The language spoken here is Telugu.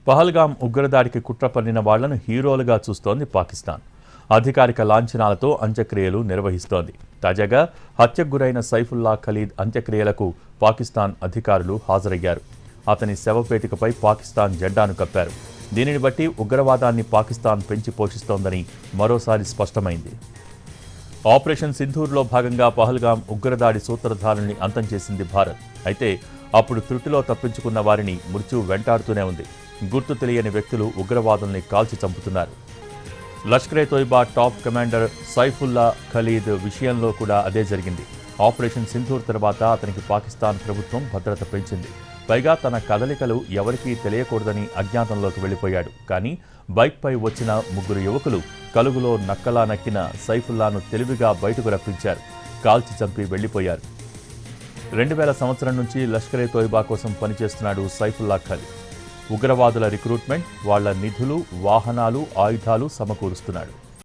పహల్గాం ఉగ్రదాడికి కుట్ర పన్నిన వాళ్లను హీరోలుగా చూస్తోంది పాకిస్తాన్. అధికారిక లాంఛనాలతో అంత్యక్రియలు నిర్వహిస్తోంది. తాజాగా హత్యకు గురైన సైఫుల్లా ఖలీద్ అంత్యక్రియలకు పాకిస్తాన్ అధికారులు హాజరయ్యారు. అతని శవపేటికపై పాకిస్తాన్ జెండాను కప్పారు. దీనిని బట్టి ఉగ్రవాదాన్ని పాకిస్తాన్ పెంచి పోషిస్తోందని మరోసారి స్పష్టమైంది. ఆపరేషన్ సింధూర్లో భాగంగా పహల్గాం ఉగ్రదాడి సూత్రధారుల్ని అంతం చేసింది భారత్. అయితే అప్పుడు త్రుటిలో తప్పించుకున్న వారిని మృత్యు వెంటాడుతూనే ఉంది. గుర్తు తెలియని వ్యక్తులు ఉగ్రవాదుల్ని కాల్చి చంపుతున్నారు. లష్కర్-ఏ-తోయిబా టాప్ కమాండర్ సైఫుల్లా ఖలీద్ విషయంలో కూడా అదే జరిగింది. ఆపరేషన్ సింధూర్ తర్వాత అతనికి పాకిస్తాన్ ప్రభుత్వం భద్రత పెంచింది. పైగా తన కదలికలు ఎవరికీ తెలియకూడదని అజ్ఞాతంలోకి వెళ్లిపోయాడు. కానీ బైక్పై వచ్చిన ముగ్గురు యువకులు కలుగులో నక్కలా నక్కిన సైఫుల్లాను తెలివిగా బయటకు రప్పించారు. కాల్చి చంపి వెళ్లిపోయారు. 2000 సంవత్సరం నుంచి లష్కర్-ఏ-తోయిబా కోసం పనిచేస్తున్నాడు సైఫుల్లా ఖలీద్. ఉగ్రవాదుల రిక్రూట్మెంట్, వాళ్ల నిధులు, వాహనాలు, ఆయుధాలు సమకూరుస్తున్నాడు.